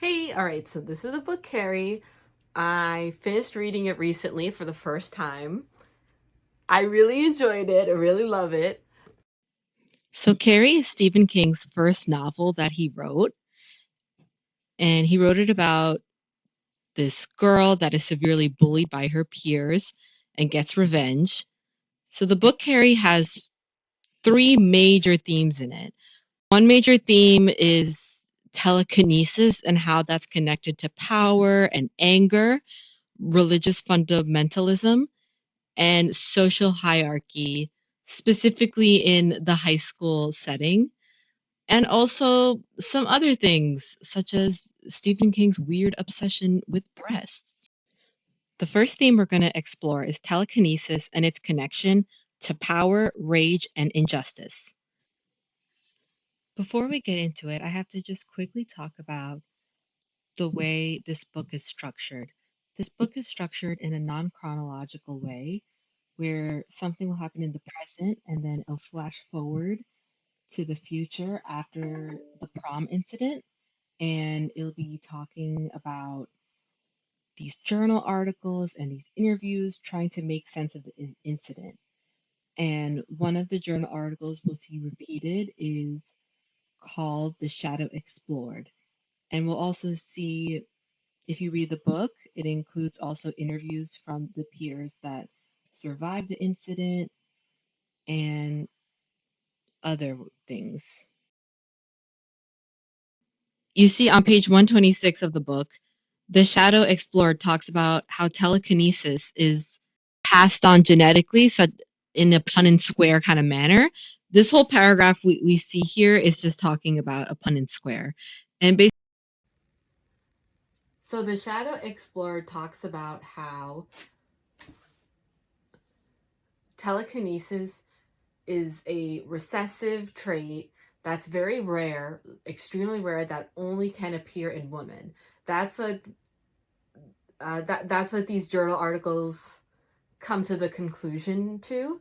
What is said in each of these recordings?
Hey, all right, so this is the book Carrie. I finished reading it recently for the first time. I really enjoyed it. I really love it. So Carrie is Stephen King's first novel that he wrote, and he wrote it about this girl that is severely bullied by her peers and gets revenge. So the book Carrie has three major themes in it. One major theme is telekinesis and how that's connected to power and anger, religious fundamentalism, and social hierarchy, specifically in the high school setting. And also some other things, such as Stephen King's weird obsession with breasts. The first theme we're going to explore is telekinesis and its connection to power, rage, and injustice. Before we get into it, I have to just quickly talk about the way this book is structured. This book is structured in a non chronological way where something will happen in the present and then it'll flash forward to the future after the prom incident, and it'll be talking about these journal articles and these interviews trying to make sense of the incident. And one of the journal articles we'll see repeated is called The Shadow Explored. And we'll also see, if you read the book, it includes also interviews from the peers that survived the incident and other things. You see on page 126 of the book, The Shadow Explored talks about how telekinesis is passed on genetically, so in a Punnett square kind of manner. This whole paragraph we see here is just talking about a Punnett square. And basically, So, The Shadow Explorer talks about how telekinesis is a recessive trait that's very rare, extremely rare, that only can appear in women. That's what that's what these journal articles come to the conclusion to,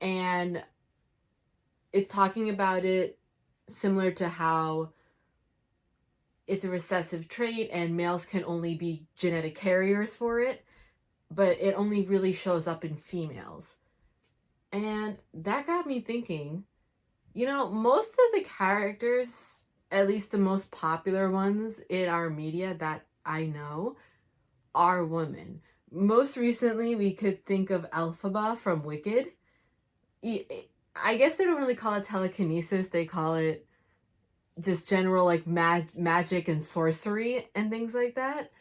and it's talking about it similar to how it's a recessive trait and males can only be genetic carriers for it, but it only really shows up in females. And that got me thinking, most of the characters, at least the most popular ones in our media that I know, are women. Most recently, we could think of Elphaba from Wicked. I guess they don't really call it telekinesis, they call it just general like magic and sorcery and things like that.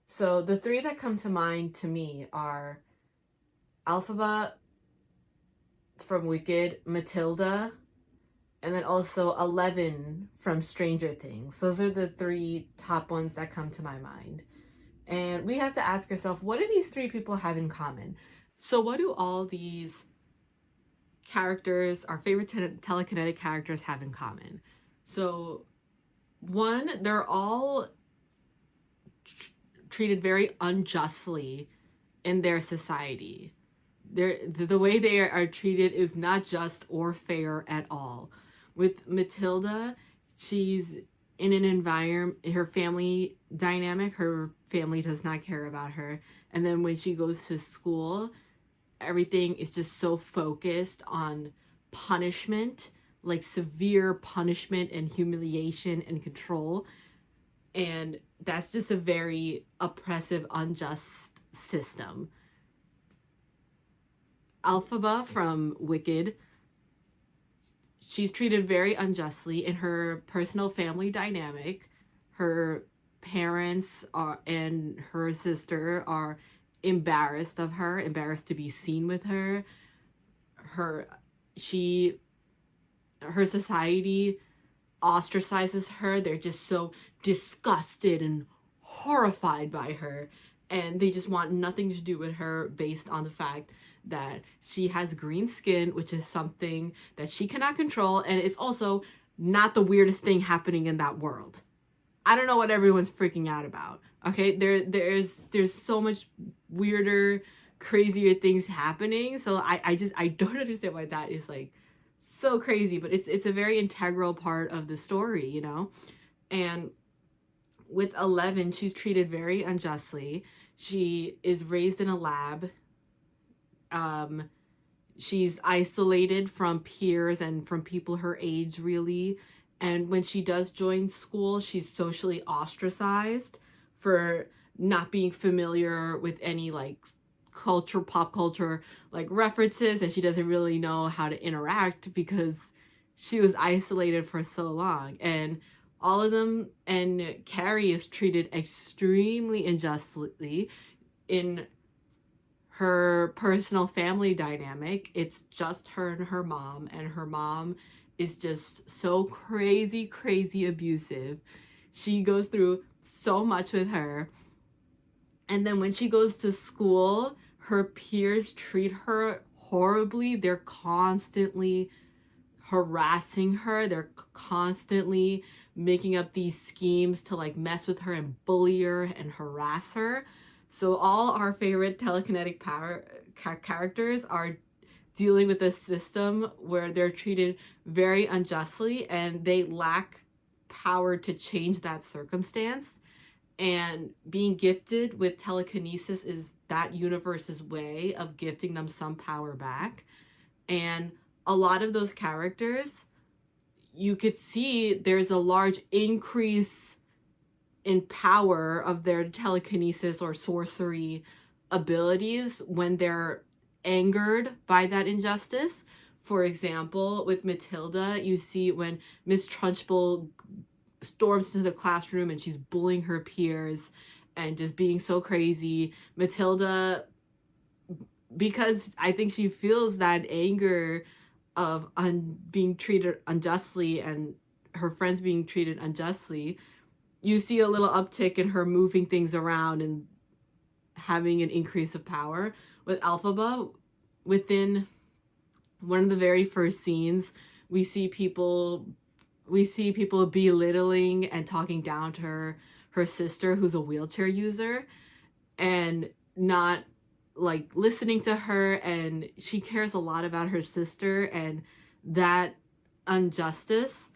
So the three that come to mind to me are Alphaba from Wicked, Matilda, and then also 11 from Stranger Things. Those are the three top ones that come to my mind. And we have to ask ourselves, what do these three people have in common? So what do all these characters, our favorite telekinetic characters, have in common? So one, they're all treated very unjustly in their society. The way they are treated is not just or fair at all. With Matilda, she's in an environment, her family dynamic, her family does not care about her. And then when she goes to school, everything is just so focused on punishment, like severe punishment and humiliation and control. And that's just a very oppressive, unjust system. Alphaba from Wicked, she's treated very unjustly in her personal family dynamic. Her parents are and her sister are embarrassed of her, embarrassed to be seen with her. Her she her society ostracizes her. They're just so disgusted and horrified by her, and they just want nothing to do with her based on the fact that she has green skin, which is something that she cannot control, and it's also not the weirdest thing happening in that world. I don't know what everyone's freaking out about. Okay, there's so much weirder, crazier things happening. So I don't understand why that is like so crazy, but it's a very integral part of the story, And with 11, she's treated very unjustly. She is raised in a lab. She's isolated from peers and from people her age, really. And when she does join school, she's socially ostracized for not being familiar with any like pop culture like references, and she doesn't really know how to interact because she was isolated for so long. And all of them, and Carrie is treated extremely unjustly in her personal family dynamic. It's just her and her mom is just so crazy abusive. She goes through so much with her. And then when she goes to school, her peers treat her horribly. They're constantly harassing her. They're constantly making up these schemes to like mess with her and bully her and harass her. So all our favorite telekinetic power characters are dealing with a system where they're treated very unjustly and they lack power to change that circumstance. And being gifted with telekinesis is that universe's way of gifting them some power back. And a lot of those characters, you could see there's a large increase in power of their telekinesis or sorcery abilities when they're angered by that injustice. For example, with Matilda, you see when Miss Trunchbull storms into the classroom and she's bullying her peers and just being so crazy. Matilda, because I think she feels that anger of being treated unjustly and her friends being treated unjustly, you see a little uptick in her moving things around and having an increase of power. With Alphaba, within one of the very first scenes, we see people belittling and talking down to her sister, who's a wheelchair user, and not like listening to her. And she cares a lot about her sister, and that injustice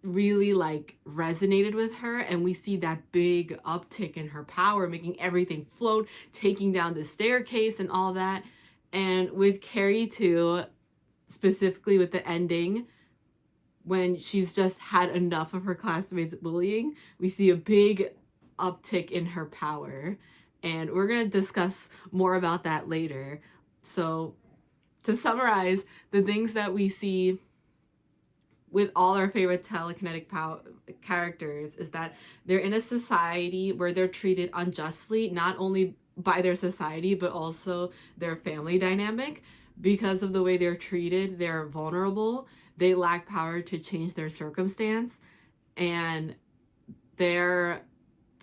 really like resonated with her. And we see that big uptick in her power, making everything float, taking down the staircase and all that. And with Carrie too, specifically with the ending, when she's just had enough of her classmates bullying, we see a big uptick in her power. And we're going to discuss more about that later. So to summarize, the things that we see with all our favorite telekinetic characters is that they're in a society where they're treated unjustly, not only by their society, but also their family dynamic. Because of the way they're treated, they're vulnerable. They lack power to change their circumstance, and their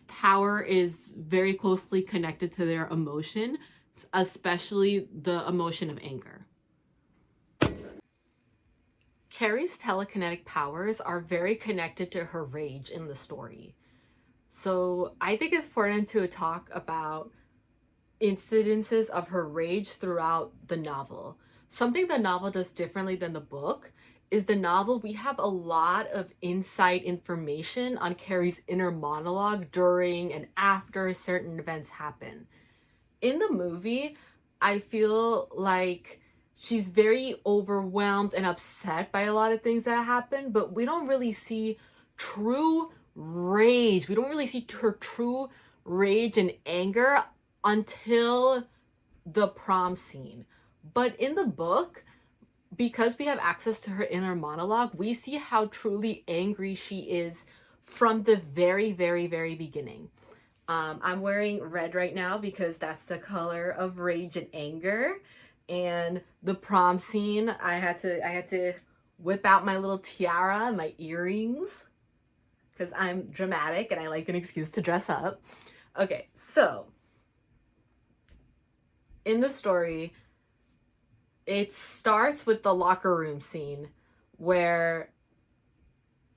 power is very closely connected to their emotion, especially the emotion of anger. Carrie's telekinetic powers are very connected to her rage in the story. So I think it's important to talk about incidences of her rage throughout the novel. Something the novel does differently than the book is the novel, we have a lot of inside information on Carrie's inner monologue during and after certain events happen. In the movie, I feel like she's very overwhelmed and upset by a lot of things that happen, but we don't really see true rage. We don't really see her true rage and anger until the prom scene. But in the book, because we have access to her inner monologue, we see how truly angry she is from the very beginning. I'm wearing red right now because that's the color of rage and anger. And the prom scene, I had to whip out my little tiara and my earrings because I'm dramatic and I like an excuse to dress up. Okay, so in the story, it starts with the locker room scene where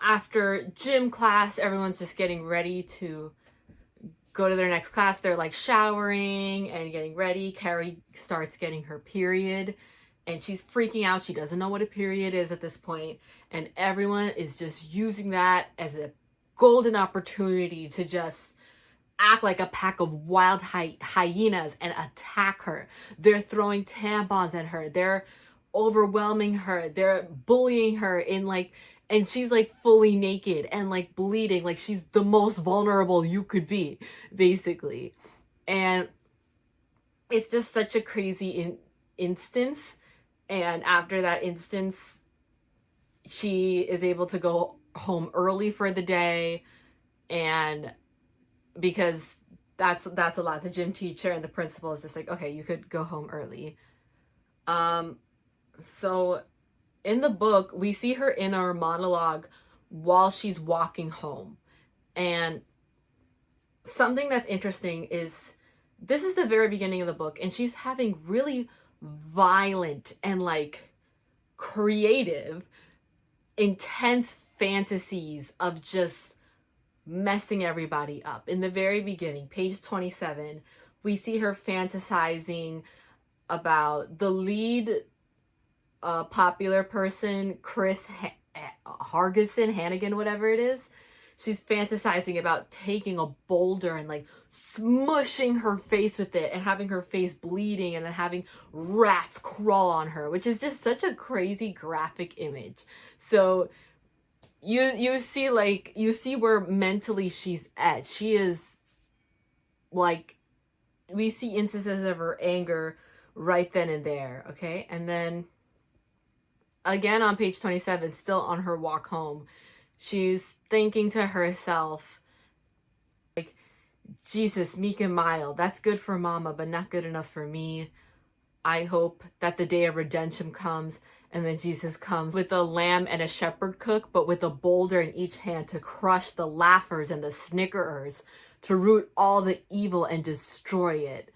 after gym class, everyone's just getting ready to go to their next class. They're like showering and getting ready. Carrie starts getting her period and she's freaking out. She doesn't know what a period is at this point, and everyone is just using that as a golden opportunity to just act like a pack of wild hyenas and attack her. They're throwing tampons at her. They're overwhelming her. They're bullying her in like, and she's like fully naked and like bleeding. Like she's the most vulnerable you could be, basically. And it's just such a crazy instance. And after that instance, she is able to go home early for the day, and because that's allowed, the gym teacher and the principal is just like, okay, you could go home early. So in the book we see her in her monologue while she's walking home, and something that's interesting is this is the very beginning of the book, and she's having really violent and like creative, intense fantasies of just messing everybody up. In the very beginning, page 27, we see her fantasizing about the lead popular person, Chris Hannigan, whatever it is. She's fantasizing about taking a boulder and like smushing her face with it and having her face bleeding and then having rats crawl on her, which is just such a crazy graphic image. So you see like, you see where mentally she's at. She is like, we see instances of her anger right then and there, okay? And then again on page 27, still on her walk home, she's thinking to herself, like, Jesus, meek and mild, that's good for mama, but not good enough for me. I hope that the day of redemption comes, and then Jesus comes with a lamb and a shepherd cook, but with a boulder in each hand to crush the laughers and the snickerers, to root all the evil and destroy it.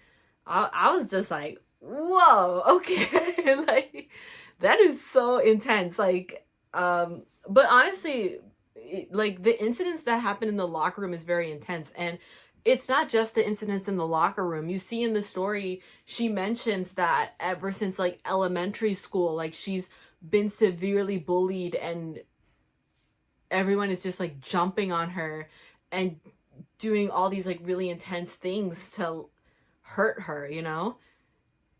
I was just like, whoa, okay. Like, that is so intense. Like, but honestly, like the incidents that happen in the locker room is very intense. And it's not just the incidents in the locker room. You see in the story, she mentions that ever since like elementary school, like she's been severely bullied, and everyone is just like jumping on her and doing all these like really intense things to hurt her, you know?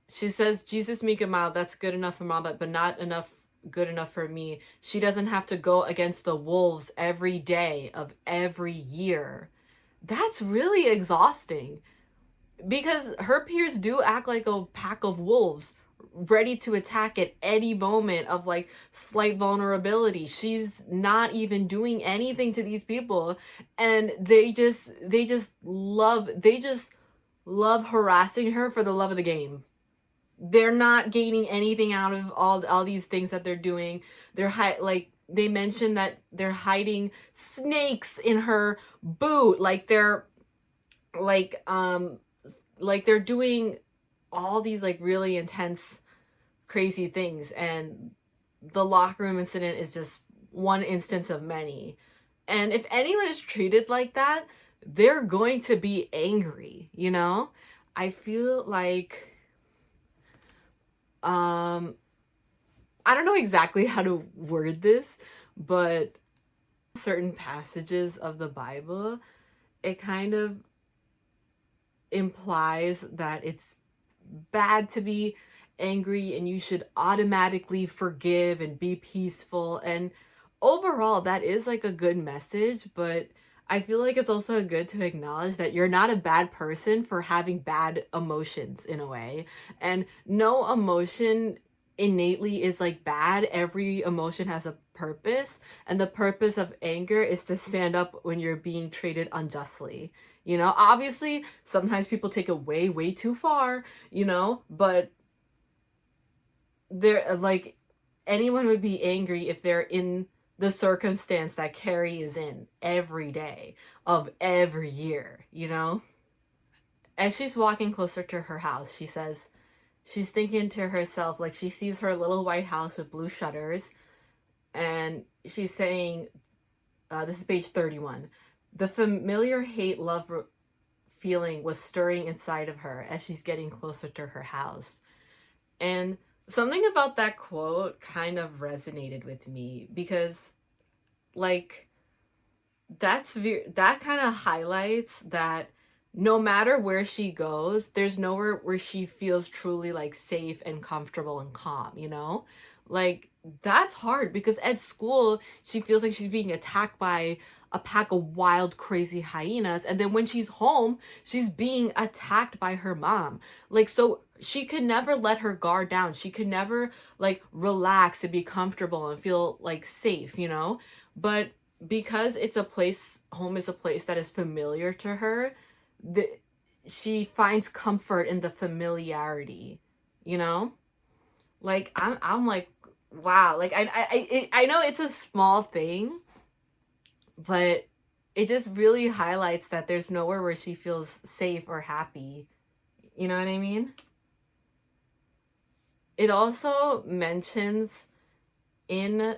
She says, Jesus, meek and mild, that's good enough for mama, but not enough good enough for me. She doesn't have to go against the wolves every day of every year. That's really exhausting, because her peers do act like a pack of wolves ready to attack at any moment of like slight vulnerability. She's not even doing anything to these people, and they just love harassing her for the love of the game. They're not gaining anything out of all these things that they're doing. They're like, they mentioned that they're hiding snakes in her boot, like they're like they're doing all these like really intense crazy things, and the locker room incident is just one instance of many. And if anyone is treated like that, they're going to be angry, you know? I feel like I don't know exactly how to word this, but certain passages of the Bible, it kind of implies that it's bad to be angry and you should automatically forgive and be peaceful. And overall, that is like a good message, but I feel like it's also good to acknowledge that you're not a bad person for having bad emotions in a way. And no emotion innately is like bad. Every emotion has a purpose, and the purpose of anger is to stand up when you're being treated unjustly. You know, obviously, sometimes people take it way too far, you know, but they're like, anyone would be angry if they're in the circumstance that Carrie is in every day of every year, you know? As she's walking closer to her house, she says, she's thinking to herself, like she sees her little white house with blue shutters, and she's saying, this is page 31, the familiar hate-love feeling was stirring inside of her as she's getting closer to her house. And something about that quote kind of resonated with me, because like that kind of highlights that no matter where she goes, there's nowhere where she feels truly like safe and comfortable and calm, you know? Like that's hard because at school she feels like she's being attacked by a pack of wild crazy hyenas, and then when she's home she's being attacked by her mom. Like, so she could never let her guard down. She could never like relax and be comfortable and feel like safe, you know? But because it's a place, home is a place that is familiar to her, the, she finds comfort in the familiarity, you know? Like I'm like, wow. Like I know it's a small thing, but it just really highlights that there's nowhere where she feels safe or happy. You know what I mean? It also mentions in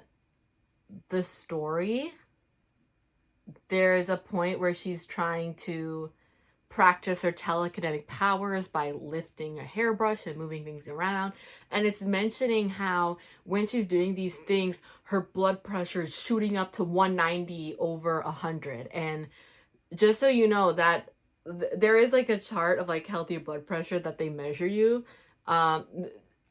the story, there's a point where she's trying to practice her telekinetic powers by lifting a hairbrush and moving things around. And it's mentioning how when she's doing these things, her blood pressure is shooting up to 190 over 100. And just so you know that there is like a chart of like healthy blood pressure that they measure you. Um,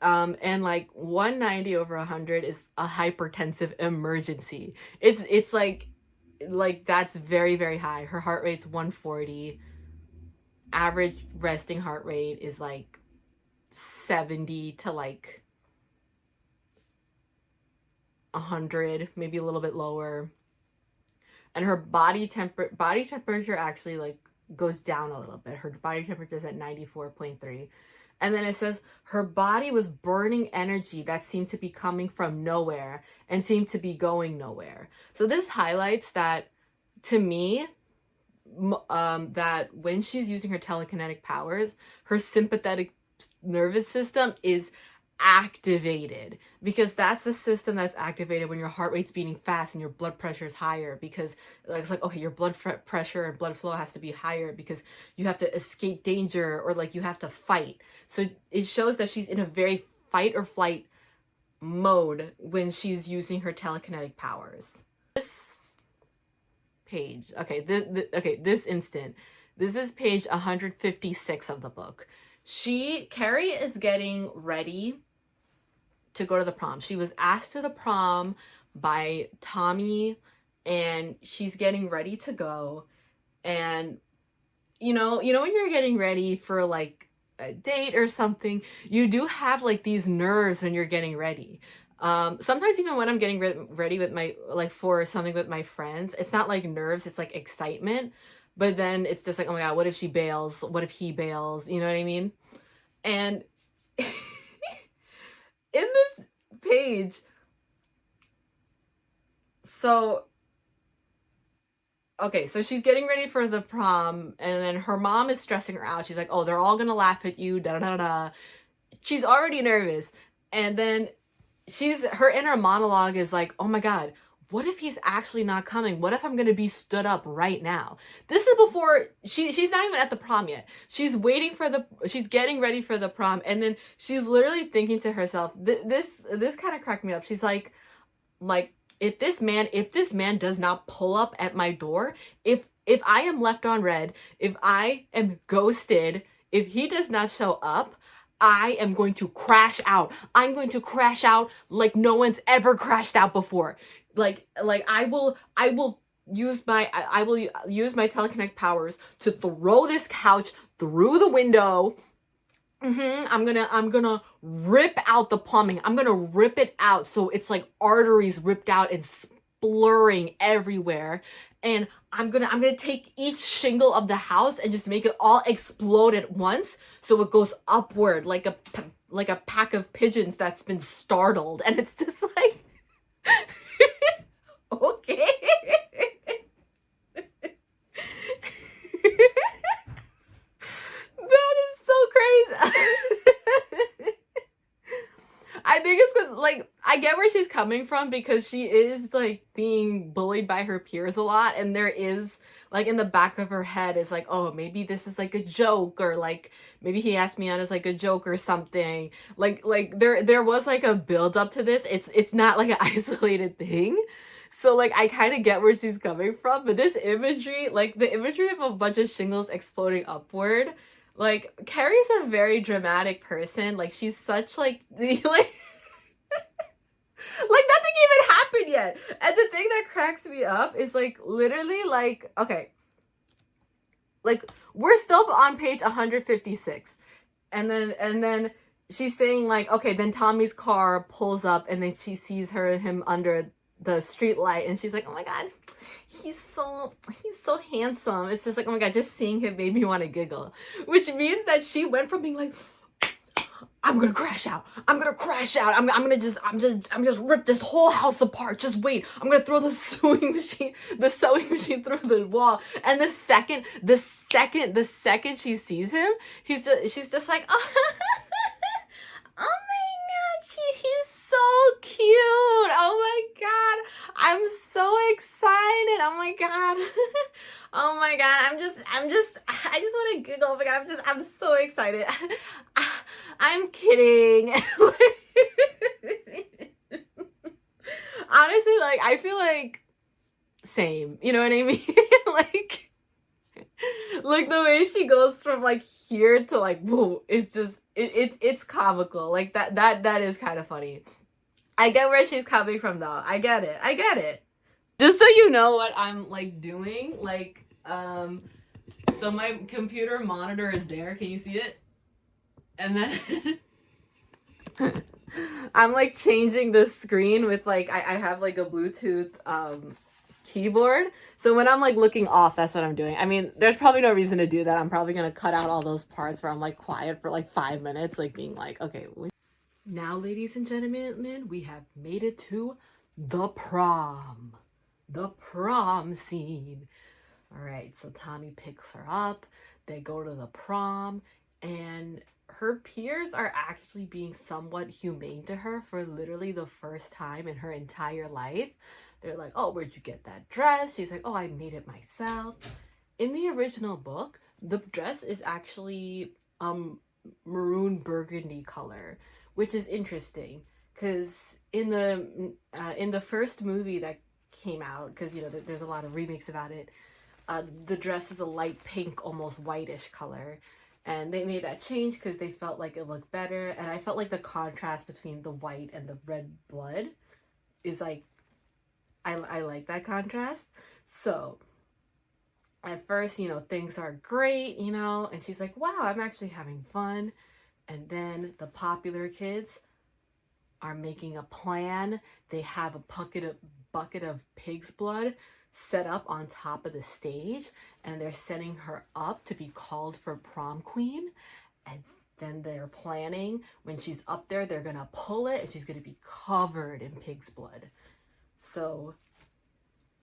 and like 190 over 100 is a hypertensive emergency. It's like that's very, very high. Her heart rate's 140. Average resting heart rate is like 70 to like 100, maybe a little bit lower. And her body temperature actually like goes down a little bit. Her body temperature is at 94.3. And then it says her body was burning energy that seemed to be coming from nowhere and seemed to be going nowhere. So this highlights that, to me, that when she's using her telekinetic powers, her sympathetic nervous system is activated, because that's the system that's activated when your heart rate's beating fast and your blood pressure is higher, because it's like, okay, your blood pressure and blood flow has to be higher because you have to escape danger or like you have to fight. So it shows that she's in a very fight or flight mode when she's using her telekinetic powers. This page, okay, this instant, this is page 156 of the book. Carrie is getting ready to go to the prom. She was asked to the prom by Tommy, and she's getting ready to go. And you know when you're getting ready for like a date or something, you do have like these nerves when you're getting ready. Sometimes even when I'm getting ready with my, like for something with my friends, it's not like nerves, it's like excitement. But then it's just like, oh my God, what if she bails? What if he bails? You know what I mean? And in this page, so okay, so she's getting ready for the prom, and then her mom is stressing her out. She's like, oh, they're all gonna laugh at you, da da da. She's already nervous. And then her inner monologue is like, oh my God, what if he's actually not coming? What if I'm gonna be stood up right now? This is before she's not even at the prom yet. She's getting ready for the prom, and then she's literally thinking to herself, this kind of cracked me up. She's like if this man does not pull up at my door, if I am left on red, if I am ghosted, if he does not show up, I am going to crash out. I'm going to crash out like no one's ever crashed out before. Like I will use my telekinetic powers to throw this couch through the window. I'm gonna rip out the plumbing. I'm gonna rip it out so it's like arteries ripped out and splurring everywhere. And I'm gonna take each shingle of the house and just make it all explode at once, so it goes upward like a pack of pigeons that's been startled. And it's just like, okay. That is so crazy. I think it's because, like, I get where she's coming from, because she is, like, being bullied by her peers a lot, and there is, like, in the back of her head is like, oh, maybe this is, like, a joke, or, like, maybe he asked me out as, like, a joke or something. Like, there was, like, a build-up to this. It's not, like, an isolated thing. So, like, I kind of get where she's coming from, but this imagery, like, the imagery of a bunch of shingles exploding upward, like, Carrie's a very dramatic person. Like, she's such, like, like, nothing even happened yet. And the thing that cracks me up is, like, literally, like, okay, like, we're still on page 156. And then she's saying, like, okay, then Tommy's car pulls up and then she sees him under the street light and she's like, oh my god, he's so handsome. It's just like, oh my god, just seeing him made me want to giggle. Which means that she went from being like, I'm gonna crash out. I'm gonna just rip this whole house apart. Just wait. I'm gonna throw the sewing machine through the wall. And the second she sees him, she's just like, oh, oh my god, he's so cute. Oh my god, I'm so excited. Oh my god. Oh my god, I just want to giggle. Oh my god, I'm so excited. I'm kidding. Honestly, like, I feel like same. You know what I mean? like the way she goes from like here to like whoa, it's just it's comical. Like that is kind of funny. I get where she's coming from though. I get it. Just so you know what I'm like doing, like so my computer monitor is there. Can you see it? And then I'm like changing the screen with like I have like a Bluetooth keyboard. So when I'm like looking off, that's what I'm doing. I mean, there's probably no reason to do that. I'm probably gonna cut out all those parts where I'm like quiet for like 5 minutes, like being like, okay. Now, ladies and gentlemen, we have made it to the prom. The prom scene. All right, so Tommy picks her up. They go to the prom, and her peers are actually being somewhat humane to her for literally the first time in her entire life. They're like, oh, where'd you get that dress? She's like, oh, I made it myself. In the original book, the dress is actually maroon burgundy color, which is interesting because in the first movie that came out, because you know there's a lot of remakes about it, the dress is a light pink, almost whitish color, and they made that change because they felt like it looked better, and I felt like the contrast between the white and the red blood is like, I like that contrast. So at first, you know, things are great, you know, and she's like, wow, I'm actually having fun. And then the popular kids are making a plan. They have a bucket of pig's blood set up on top of the stage, and they're setting her up to be called for prom queen. And then they're planning when she's up there, they're gonna pull it and she's gonna be covered in pig's blood. So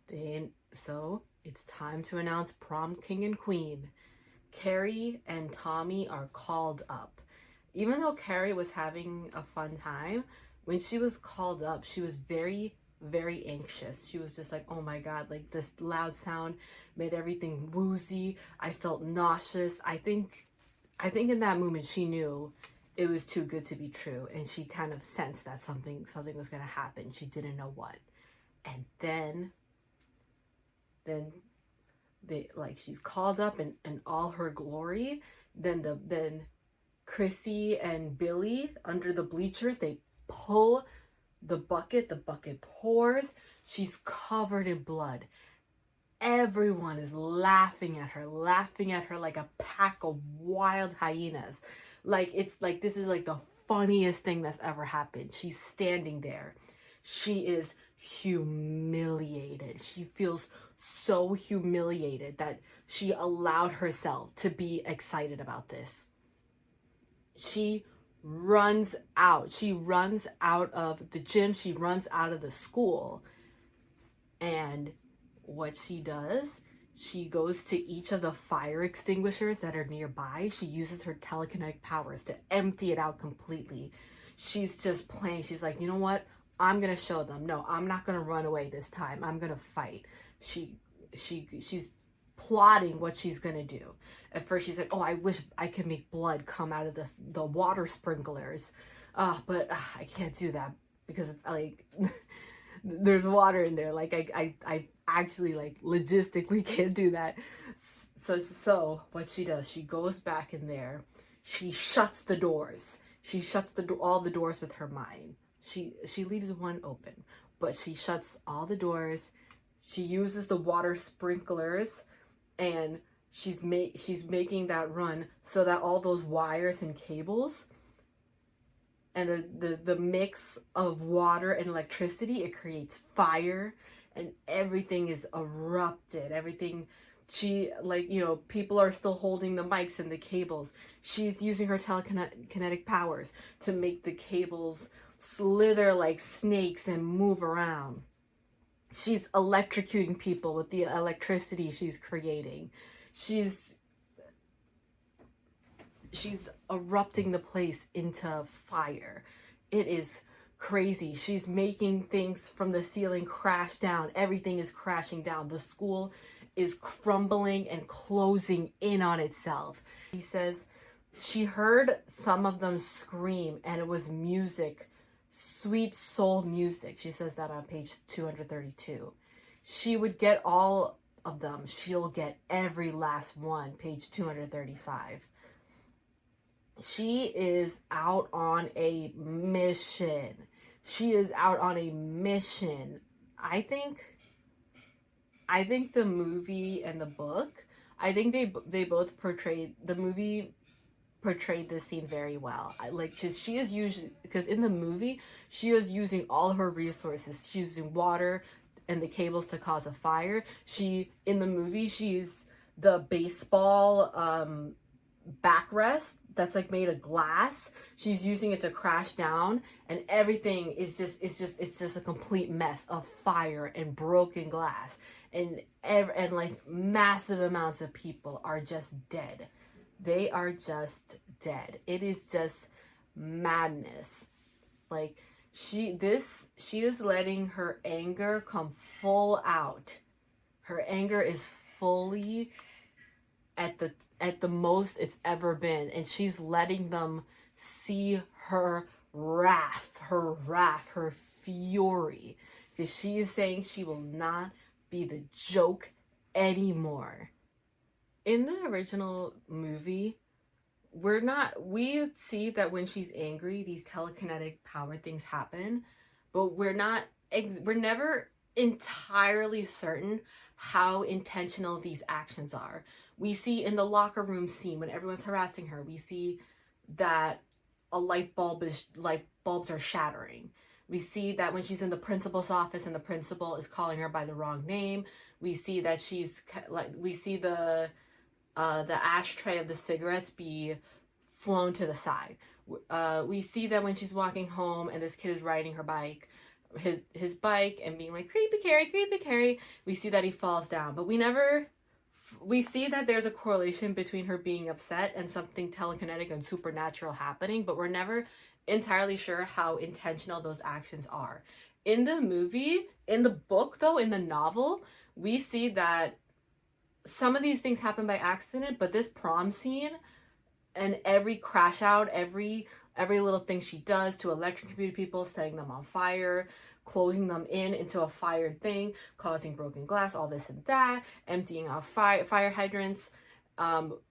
it's time to announce prom king and queen. Carrie and Tommy are called up. Even though Carrie was having a fun time, when she was called up, she was very, very anxious. She was just like, oh my god, like this loud sound made everything woozy. I felt nauseous. I think in that moment she knew it was too good to be true, and she kind of sensed that something was gonna happen. She didn't know what. And then she's called up in all her glory. Then Chrissy and Billy under the bleachers, they pull the bucket pours, she's covered in blood. Everyone is laughing at her like a pack of wild hyenas. Like, it's like, this is like the funniest thing that's ever happened. She's standing there. She is humiliated. She feels so humiliated that she allowed herself to be excited about this. She runs out. She runs out of the gym. She runs out of the school. And what she does, she goes to each of the fire extinguishers that are nearby. She uses her telekinetic powers to empty it out completely. She's just playing. She's like, you know what? I'm going to show them. No, I'm not going to run away this time. I'm going to fight. She's plotting what she's going to do. At first she's like, oh, I wish I could make blood come out of the water sprinklers. But I can't do that because it's like there's water in there. Like I actually like logistically can't do that. So what she does, she goes back in there, she shuts the doors. She shuts all the doors with her mind. She leaves one open, but she shuts all the doors. She uses the water sprinklers, and she's making that run so that all those wires and cables and the mix of water and electricity, it creates fire, and everything is erupted. Everything, she, like, you know, people are still holding the mics and the cables. She's using her telekinetic powers to make the cables slither like snakes and move around. She's electrocuting people with the electricity she's creating. She's erupting the place into fire. It is crazy. She's making things from the ceiling crash down. Everything is crashing down. The school is crumbling and closing in on itself. She says she heard some of them scream, and it was music, sweet soul music. She says that on page 232. She would get all of them. She'll get every last one, page 235. She is out on a mission. She is out on a mission. I think the movie and the book, I think they both portrayed, the movie portrayed this scene very well. She is usually, because in the movie she is using all her resources. She's using water and the cables to cause a fire. In the movie, she's the baseball backrest that's like made of glass. She's using it to crash down, and everything is just a complete mess of fire and broken glass, and like massive amounts of people are just dead. They are just dead. It is just madness. Like she is letting her anger come full out. Her anger is fully at the most it's ever been, and she's letting them see her wrath, her fury, because she is saying she will not be the joke anymore. In the original movie, we see that when she's angry, these telekinetic power things happen, but we're never entirely certain how intentional these actions are. We see in the locker room scene when everyone's harassing her, we see that light bulbs are shattering. We see that when she's in the principal's office and the principal is calling her by the wrong name. We see that we see the ashtray of the cigarettes be flown to the side. We see that when she's walking home and this kid is riding her bike, his bike, and being like, creepy Carrie, we see that he falls down. But we see that there's a correlation between her being upset and something telekinetic and supernatural happening, but we're never entirely sure how intentional those actions are. In the movie, in the book though, in the novel, we see that some of these things happen by accident, but this prom scene and every crash out, every little thing she does to electrocute people, setting them on fire, closing them into a fired thing, causing broken glass, all this and that, emptying out fire hydrants.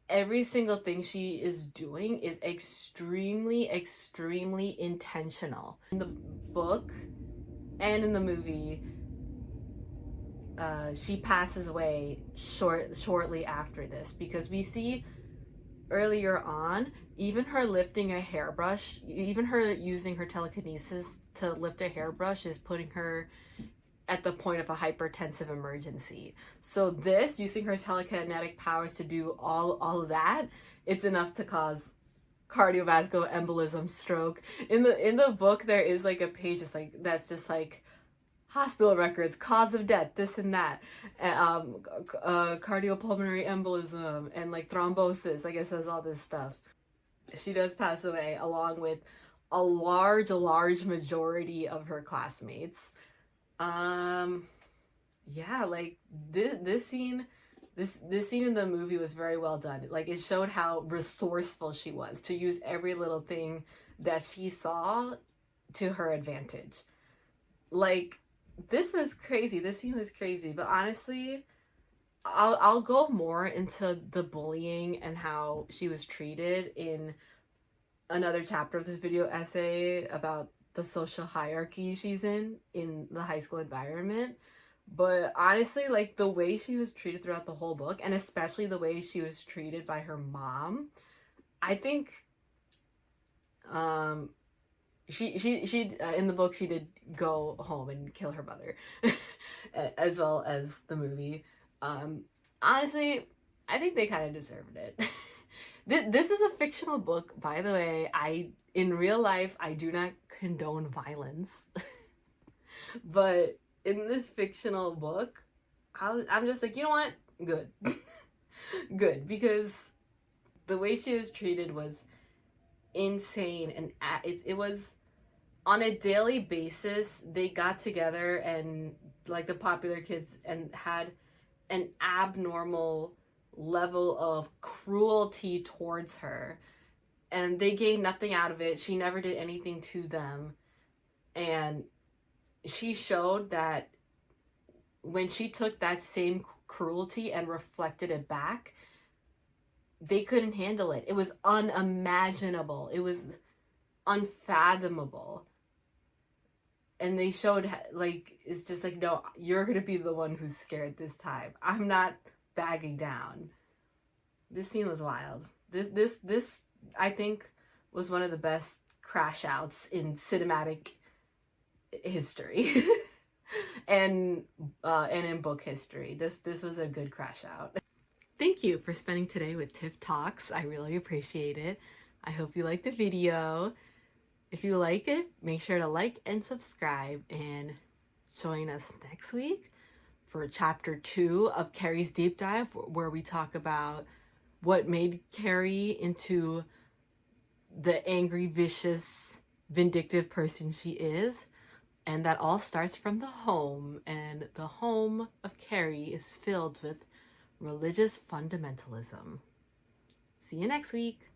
Every single thing she is doing is extremely, extremely intentional. In the book and in the movie, she passes away shortly after this, because we see earlier on, even her lifting a hairbrush, even her using her telekinesis to lift a hairbrush is putting her at the point of a hypertensive emergency. So this, using her telekinetic powers to do all of that, it's enough to cause cardiovascular embolism, stroke. In the book, there is like a page that's just like hospital records, cause of death, this and that, cardiopulmonary embolism, and like thrombosis. Like it says all this stuff. She does pass away along with a large majority of her classmates. Yeah, like this scene in the movie was very well done. Like it showed how resourceful she was to use every little thing that she saw to her advantage. Like this was crazy. This scene was crazy. But honestly, I'll go more into the bullying and how she was treated in another chapter of this video essay about the social hierarchy she's in the high school environment. But honestly, like the way she was treated throughout the whole book, and especially the way she was treated by her mom, I think um she in the book she did go home and kill her mother as well as the movie. um Honestly, I think they kind of deserved it. This is a fictional book, by the way. I in real life I do not condone violence. But in this fictional book, I'm just like, you know what, good. Good, because the way she was treated was insane. And it was on a daily basis. They got together and like the popular kids and had an abnormal level of cruelty towards her, and they gained nothing out of it. She never did anything to them, and she showed that when she took that same cruelty and reflected it back, they couldn't handle it. It was unimaginable. It was unfathomable. And they showed, like, it's just like, no, you're gonna be the one who's scared this time. I'm not bagging down. This scene was wild. This I think was one of the best crash outs in cinematic history. and in book history. This was a good crash out. Thank you for spending today with Tiff Talks. I really appreciate it. I hope you liked the video. If you like it, make sure to like and subscribe, and join us next week for chapter 2 of Carrie's Deep Dive, where we talk about what made Carrie into the angry, vicious, vindictive person she is. And that all starts from the home, and the home of Carrie is filled with religious fundamentalism. See you next week.